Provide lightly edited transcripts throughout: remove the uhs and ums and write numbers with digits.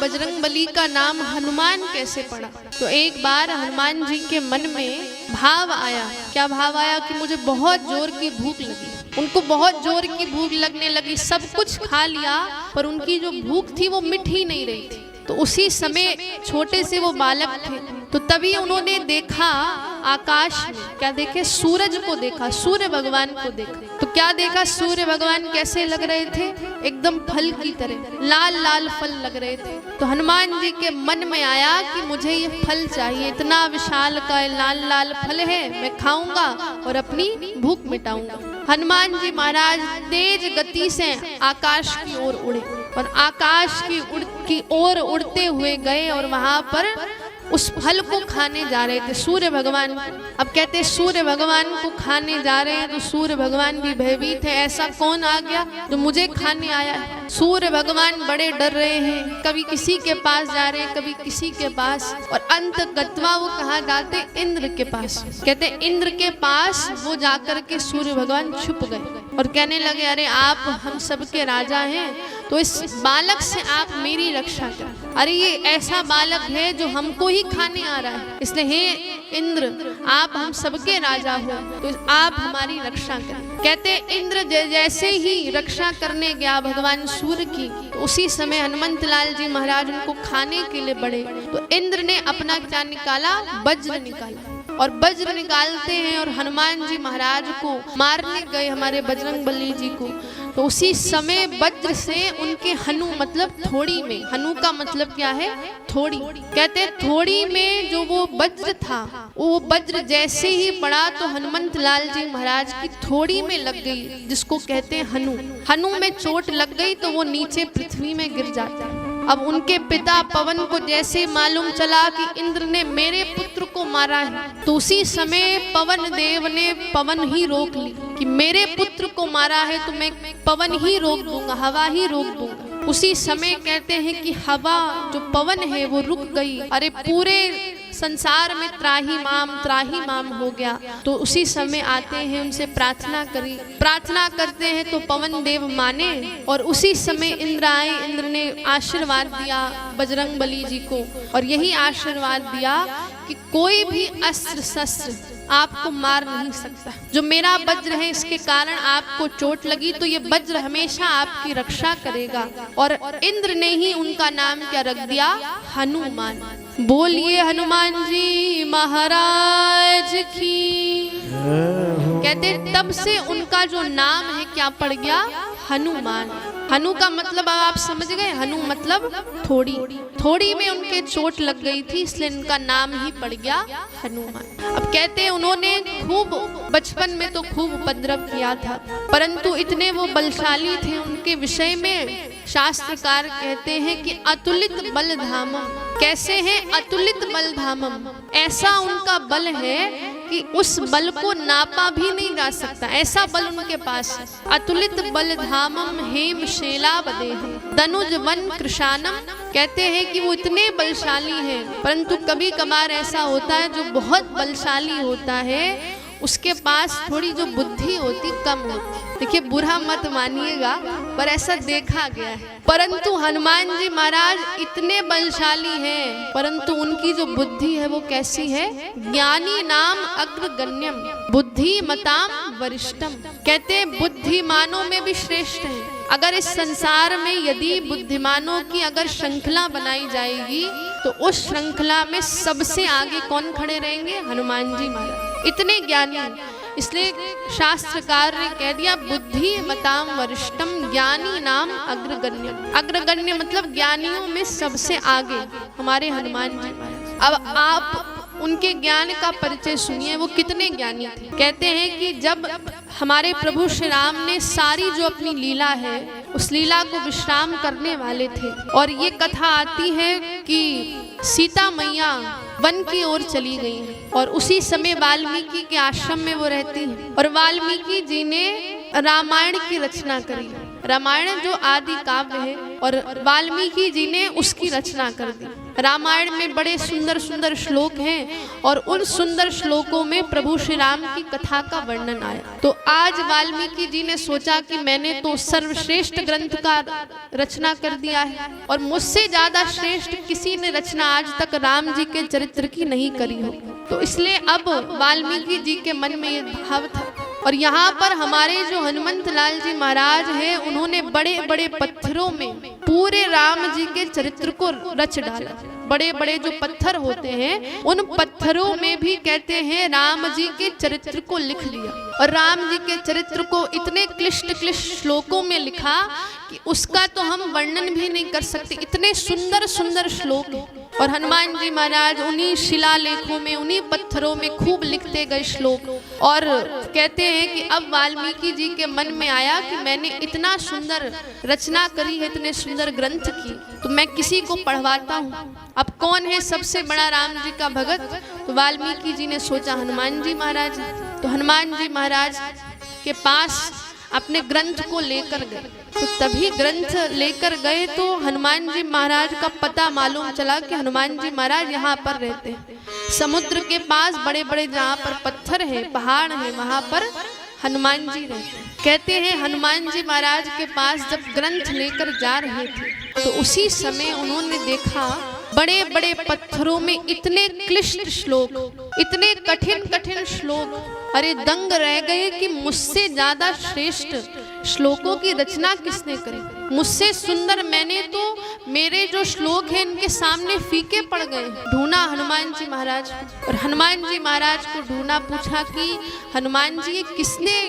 बजरंगबली का नाम हनुमान कैसे पड़ा? तो एक बार हनुमान जी के मन में भाव आया। क्या भाव आया? कि मुझे बहुत जोर की भूख लगी। उनको बहुत जोर की भूख लगने लगी, सब कुछ खा लिया पर उनकी जो भूख थी वो मिट ही नहीं रही थी। तो उसी समय छोटे से वो बालक थे, तो तभी उन्होंने देखा आकाश में, क्या देखे? सूरज को देखा, सूर्य भगवान को देखा। तो क्या देखा? सूर्य भगवान कैसे लग रहे थे? एकदम फल की तरह, लाल लाल फल लग रहे थे। तो हनुमान जी के मन में आया कि मुझे ये फल चाहिए, इतना विशाल का लाल लाल फल है, मैं खाऊंगा और अपनी भूख मिटाऊंगा। हनुमान जी महाराज तेज गति से आकाश की ओर उड़े और आकाश की ओर उड़ते हुए गए और वहां पर उस फल को खाने जा रहे थे, सूर्य भगवान। अब कहते हैं सूर्य भगवान को खाने जा रहे हैं, तो सूर्य भगवान भी भयभीत है, ऐसा कौन आ गया जो मुझे खाने आया है? सूर्य भगवान बड़े डर रहे हैं, कभी किसी के पास जा रहे हैं, कभी किसी के पास, और अंत गत्वा वो कहाँ जाते? इंद्र के पास। कहते इंद्र के पास वो जाकर के सूर्य भगवान छुप गए और कहने लगे, अरे आप हम सबके राजा हैं, तो इस बालक से आप मेरी रक्षा करें। अरे ये ऐसा बालक है जो हमको ही खाने आ रहा है, इसलिए हे इंद्र आप हम सबके राजा हो, तो आप हमारी रक्षा करें। कहते इंद्र जैसे ही रक्षा करने गया भगवान सूर्य की, तो उसी समय हनुमंत लाल जी महाराज उनको खाने के लिए बढ़े। तो इंद्र ने अपना क्या निकाला? वज्र निकाला, और वज्र निकालते हैं और हनुमान जी महाराज को मारने गए, हमारे बजरंगबली जी को। तो उसी समय वज्र से उनके हनु मतलब थोड़ी में, हनु का मतलब क्या है? थोड़ी। कहते हैं थोड़ी में जो वो वज्र था, वो वज्र जैसे ही पड़ा तो हनुमंत लाल जी महाराज की थोड़ी में लग गई, जिसको कहते हैं हनु। हनु में चोट लग गई तो वो नीचे पृथ्वी में गिर जाता है। अब उनके पिता पवन को जैसे मालूम चला कि इंद्र ने मेरे पुत्र को मारा है, तो उसी समय पवन देव ने पवन ही रोक ली कि मेरे पुत्र को मारा है तो मैं पवन ही रोक दूंगा, हवा ही रोक दूंगा। उसी समय कहते हैं कि हवा जो पवन है वो रुक गई। अरे पूरे संसार में त्राही माम हो गया। तो उसी समय आते हैं, उनसे प्रार्थना करी, प्रार्थना करते हैं तो पवन देव माने, और उसी समय इंद्र आए। इंद्र ने आशीर्वाद दिया बजरंगबली जी को, और यही आशीर्वाद दिया कि कोई भी अस्त्र शस्त्र आपको मार नहीं सकता। जो मेरा वज्र है इसके कारण आपको चोट लगी, तो ये वज्र हमेशा आपकी रक्षा करेगा। और इंद्र ने ही उनका नाम क्या रख दिया? हनुमान। बोलिए हनुमान जी महाराज की। कहते तब से उनका जो नाम है क्या पड़ गया? हनुमान। हनु का मतलब अब आप समझ गए, हनु मतलब थोड़ी। थोड़ी में उनके चोट लग गई थी, इसलिए उनका नाम ही पड़ गया हनुमान। अब कहते हैं उन्होंने खूब बचपन में तो खूब उपद्रव किया था, परंतु इतने वो बलशाली थे, उनके विषय में शास्त्रकार कहते हैं कि अतुलित बल धामम। कैसे है? अतुलित बल धामम। ऐसा उनका बल है कि उस बल को नापा भी नहीं जा सकता, ऐसा बल उनके पास है। अतुलित बल धामम हेम शैलावदेहम दनुज वन कृशानम। कहते हैं कि वो इतने बलशाली हैं, परंतु कभी कभार ऐसा होता है जो बहुत बलशाली होता है उसके पास थोड़ी जो बुद्धि होती कम होती। देखिए बुरा मत मानिएगा, पर ऐसा देखा गया है। परंतु हनुमान जी महाराज इतने बलशाली हैं, परंतु उनकी जो बुद्धि है वो कैसी है? ज्ञानी नाम अग्रगण्यम बुद्धिमताम वरिष्ठम। कहते हैं बुद्धिमानों में भी श्रेष्ठ है। अगर इस संसार में यदि बुद्धिमानों की अगर श्रृंखला बनाई जाएगी, तो उस श्रृंखला में सबसे आगे कौन खड़े रहेंगे? हनुमान जी महाराज। इतने ज्ञानी, इसलिए शास्त्रकार ने कह दिया बुद्धि मताम वरिष्ठम ज्ञानी नाम अग्रगण्य। अग्रगण्य मतलब ज्ञानियों में सबसे आगे हमारे हनुमान जी महाराज। अब आप उनके ज्ञान का परिचय सुनिए, वो कितने ज्ञानी थे। कहते हैं कि जब हमारे प्रभु श्री राम ने सारी जो अपनी लीला है उस लीला को विश्राम करने वाले थे, और ये कथा आती है कि सीता मैया वन की ओर चली गई हैं, और उसी समय वाल्मीकि के आश्रम में वो रहती हैं, और वाल्मीकि जी ने रामायण की रचना करी। रामायण जो आदि काव्य है और वाल्मीकि जी ने उसकी रचना कर दी। रामायण में बड़े सुंदर सुंदर श्लोक हैं और उन सुंदर श्लोकों में प्रभु श्री राम की कथा का वर्णन आया। तो आज वाल्मीकि जी ने सोचा कि मैंने तो सर्वश्रेष्ठ ग्रंथ का रचना कर दिया है और मुझसे ज्यादा श्रेष्ठ किसी ने रचना आज तक राम जी के चरित्र की नहीं करी हो। तो इसलिए अब वाल्मीकि जी के मन में ये भाव था। और यहाँ पर हमारे जो हनुमंत लाल जी महाराज हैं, उन्होंने बड़े बड़े पत्थरों में पूरे राम जी के चरित्र को रच डाला। बड़े बड़े जो पत्थर होते हैं उन पत्थरों में भी कहते हैं राम जी के चरित्र को लिख लिया। और राम जी के चरित्र को इतने क्लिष्ट क्लिष्ट श्लोकों में लिखा कि उसका तो हम वर्णन भी नहीं कर सकते, इतने सुंदर सुंदर श्लोक। और हनुमान जी महाराज उन्हीं शिलालेखों में, उन्हीं पत्थरों में खूब लिखते गए श्लोक। और कहते हैं कि अब वाल्मीकि जी के मन में आया कि मैंने इतना सुंदर रचना करी है, इतने सुंदर ग्रंथ की, तो मैं किसी को पढ़वाता हूँ। अब कौन है सबसे बड़ा राम जी का भगत? तो वाल्मीकि जी ने सोचा हनुमान जी महाराज। तो हनुमान जी महाराज के पास अपने ग्रंथ को लेकर गए। तो तभी ग्रंथ लेकर गए तो हनुमान जी महाराज का पता मालूम चला कि हनुमान जी महाराज यहाँ पर रहते हैं। समुद्र के पास बड़े बड़े जहाँ पर पत्थर है, पहाड़ है, वहाँ पर हनुमान जी रहते हैं। कहते हैं हनुमान जी महाराज के पास जब ग्रंथ लेकर जा रहे थे तो उसी समय उन्होंने देखा बड़े बड़े पत्थरों में इतने क्लिष्ट श्लोक, इतने कठिन कठिन श्लोक। अरे दंग रह गए कि मुझसे ज्यादा श्रेष्ठ श्लोकों की रचना किसने करी? मुझसे सुंदर मैंने तो, मेरे जो श्लोक हैं इनके सामने फीके पड़ गए। ढूंढा हनुमान जी महाराज और हनुमान जी महाराज को ढूंढा, पूछा कि हनुमान जी ये किसने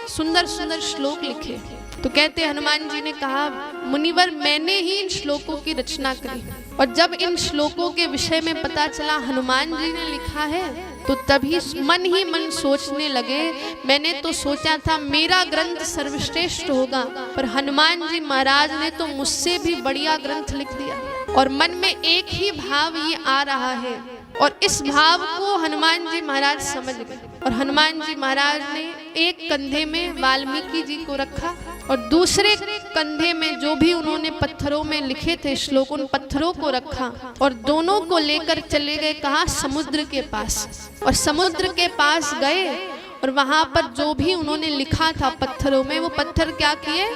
सुंदर सुंदर श्लोक लिखे? तो कहते हनुमान जी ने कहा मुनिवर मैंने ही इन श्लोकों की रचना करी। और जब इन श्लोकों के विषय में पता चला हनुमान जी ने लिखा है तो तभी मन ही मन सोचने लगे, मैंने तो सोचा था मेरा ग्रंथ सर्वश्रेष्ठ होगा, पर हनुमान जी महाराज ने तो मुझसे भी बढ़िया ग्रंथ लिख दिया। और मन में एक ही भाव ये आ रहा है और इस भाव को हनुमान जी महाराज समझ गए। और हनुमान जी महाराज ने एक कंधे में वाल्मीकि जी को रखा और दूसरे कंधे में जो भी उन्होंने पत्थरों में लिखे थे श्लोक, उन पत्थरों को रखा और दोनों को लेकर चले गए कहाँ? समुद्र के पास। और समुद्र के पास गए और वहां पर जो भी उन्होंने लिखा था पत्थरों में, वो पत्थर क्या किए?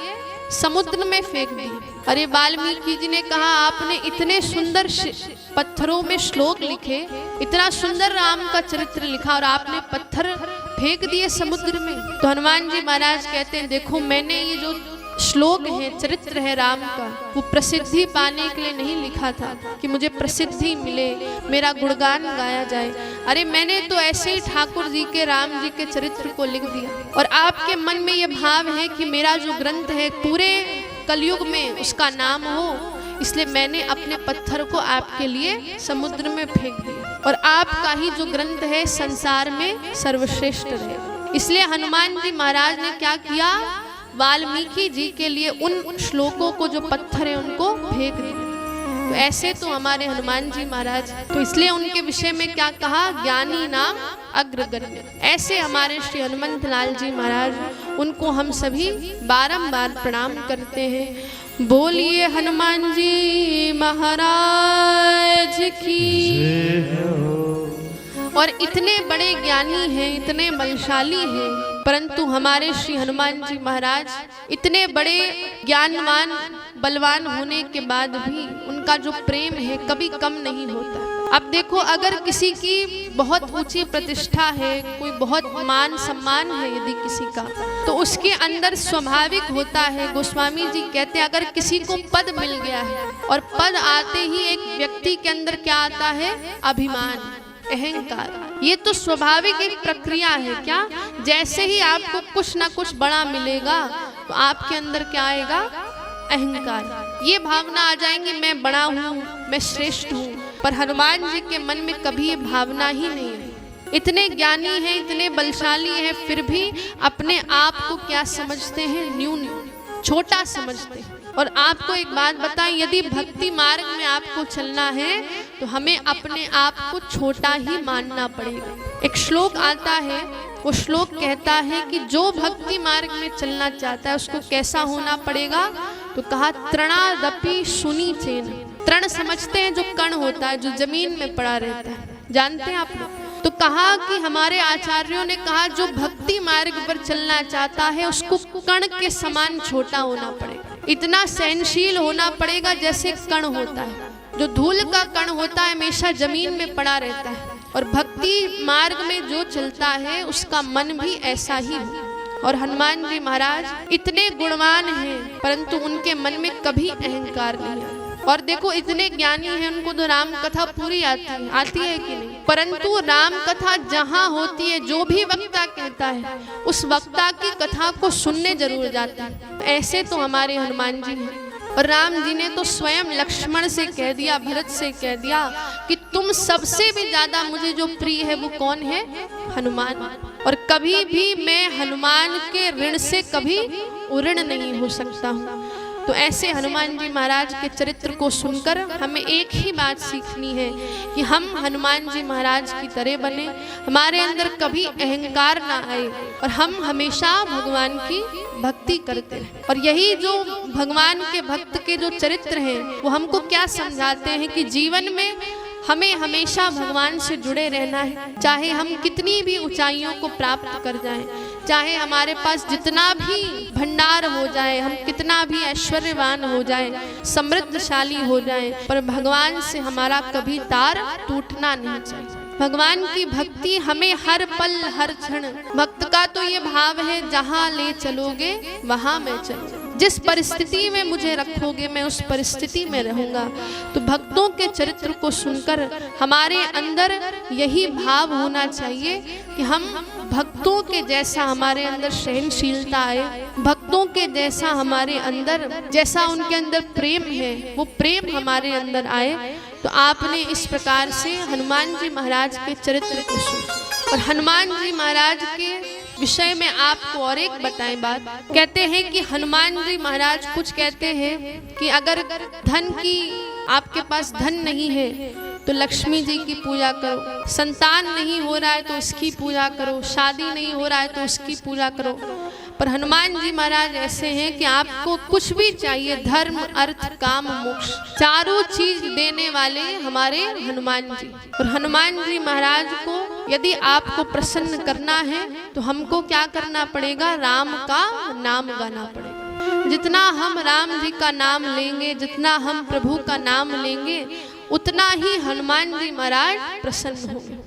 समुद्र में फेंक दिए। अरे वाल्मीकि जी ने कहा आपने इतने सुंदर पत्थरों में श्लोक लिखे, इतना सुंदर राम का चरित्र लिखा और आपने पत्थर फेंक दिए समुद्र में। तो हनुमान जी महाराज कहते हैं देखो मैंने ये जो श्लोक है, चरित्र है राम का, वो प्रसिद्धि पाने के लिए नहीं लिखा था कि मुझे प्रसिद्धि मिले, मेरा गुणगान गाया जाए। अरे मैंने तो ऐसे ही ठाकुर जी के, राम जी के चरित्र को लिख दिया। और आपके मन में ये भाव है कि मेरा जो ग्रंथ है पूरे कलयुग में उसका नाम हो, इसलिए मैंने अपने पत्थर को आपके लिए समुद्र में फेंक दिया और आपका ही जो ग्रंथ है संसार में सर्वश्रेष्ठ रहे। इसलिए हनुमान जी महाराज ने क्या किया? वाल्मीकि जी के लिए उन श्लोकों को जो पत्थर है उनको फेंक दिया। तो ऐसे तो हमारे हनुमान जी महाराज, तो इसलिए उनके विषय में क्या कहा? ज्ञानी नाम अग्रगण्य। ऐसे हमारे श्री हनुमंत लाल जी महाराज, उनको हम सभी बारंबार प्रणाम करते हैं। बोलिए हनुमान जी महाराज की। और इतने बड़े ज्ञानी हैं, इतने बलशाली हैं, परंतु हमारे श्री हनुमान जी महाराज इतने बड़े ज्ञानवान बलवान होने के बाद भी उनका जो प्रेम है कभी कम नहीं होता। अब देखो अगर किसी की बहुत ऊंची प्रतिष्ठा है, कोई बहुत मान सम्मान है यदि किसी का, तो उसके अंदर स्वाभाविक होता है, गोस्वामी जी कहते हैं अगर किसी को पद मिल गया है और पद आते ही एक व्यक्ति के अंदर क्या आता है? अभिमान, अहंकार। ये तो स्वाभाविक एक प्रक्रिया है। क्या? जैसे ही आपको कुछ ना कुछ बड़ा मिलेगा तो आपके अंदर क्या आएगा? अहंकार। ये भावना आ जाएंगी मैं बड़ा हूँ, मैं श्रेष्ठ हूँ। पर हनुमान जी के मन में कभी ये भावना ही नहीं है। इतने ज्ञानी हैं, इतने बलशाली हैं, फिर भी अपने आप को क्या समझते हैं? न्यून, छोटा समझते हैं। और आपको एक बात बताएं, यदि भक्ति मार्ग में आपको चलना है तो हमें अपने आप को छोटा ही मानना पड़ेगा। एक श्लोक आता है, वो श्लोक कहता है कि जो भक्ति मार्ग में चलना चाहता है उसको कैसा होना पड़ेगा, तो कहा तृणादपि सुनीचेन। तृण समझते हैं जो कण होता है, जो जमीन में पड़ा रहता है, जानते हैं आप लोग। तो कहा कि हमारे आचार्यों ने कहा जो भक्ति मार्ग पर चलना चाहता है उसको कण के समान छोटा होना पड़ेगा, इतना सहनशील होना पड़ेगा जैसे कण होता है। जो धूल का कण होता है हमेशा जमीन में पड़ा रहता है, और भक्ति मार्ग में जो चलता है उसका मन भी ऐसा ही हो। और हनुमान जी महाराज इतने गुणवान हैं, परंतु उनके मन में कभी अहंकार नहीं है। और देखो इतने ज्ञानी हैं, उनको तो राम कथा पूरी आती है कि नहीं, परंतु राम कथा जहाँ होती है, जो भी वक्ता कहता है उस वक्ता की कथा को सुनने जरूर जाते हैं। ऐसे तो हमारे हनुमान जी हैं। और राम जी ने तो स्वयं लक्ष्मण से कह दिया, भरत से कह दिया कि तुम सबसे भी ज्यादा मुझे जो प्रिय है वो कौन है, हनुमान। और कभी भी मैं हनुमान के ऋण से कभी उऋण नहीं हो सकता हूँ। तो ऐसे हनुमान जी महाराज के चरित्र को सुनकर हमें एक ही बात सीखनी है कि हम हनुमान जी महाराज की तरह बने, हमारे अंदर कभी अहंकार ना आए और हम हमेशा भगवान की भक्ति करते हैं। और यही जो भगवान के भक्त के जो चरित्र हैं वो हमको क्या समझाते हैं कि जीवन में हमें हमेशा भगवान से जुड़े रहना है। चाहे हम कितनी भी ऊंचाइयों को प्राप्त कर जाएं, चाहे हमारे पास जितना भी भंडार हो जाए, हम कितना भी ऐश्वर्यवान हो जाए, समृद्धशाली हो जाए, पर भगवान से हमारा कभी तार टूटना नहीं चाहिए। भगवान की भक्ति हमें हर पल हर क्षण, भक्त का तो ये भाव है जहाँ ले चलोगे वहाँ मैं चलूँगा, जिस परिस्थिति में मुझे रखोगे मैं उस परिस्थिति में रहूंगा। तो भक्तों के चरित्र को सुनकर हमारे अंदर यही भाव होना चाहिए कि हम भक्तों के जैसा हमारे अंदर सहनशीलता आए, भक्तों के जैसा हमारे अंदर, जैसा उनके अंदर प्रेम है वो प्रेम हमारे अंदर आए। तो आपने इस प्रकार से हनुमान जी महाराज के चरित्र को सुना। और हनुमान जी महाराज के विषय में आपको और एक बताएं बात। कहते हैं कि हनुमान जी महाराज कुछ कहते हैं कि अगर धन की आपके पास धन नहीं है तो लक्ष्मी जी की पूजा करो, संतान नहीं हो रहा है तो उसकी पूजा करो, शादी नहीं हो रहा है तो उसकी पूजा करो। पर हनुमान जी महाराज ऐसे हैं कि आपको कुछ भी चाहिए, धर्म अर्थ काम मोक्ष, चारों चीज देने वाले हमारे हनुमान जी। और हनुमान जी महाराज को यदि आपको प्रसन्न करना है तो हमको क्या करना पड़ेगा, राम का नाम गाना पड़ेगा। जितना हम राम जी का नाम लेंगे, जितना हम प्रभु का नाम लेंगे, उतना ही हनुमान जी महाराज प्रसन्न होंगे।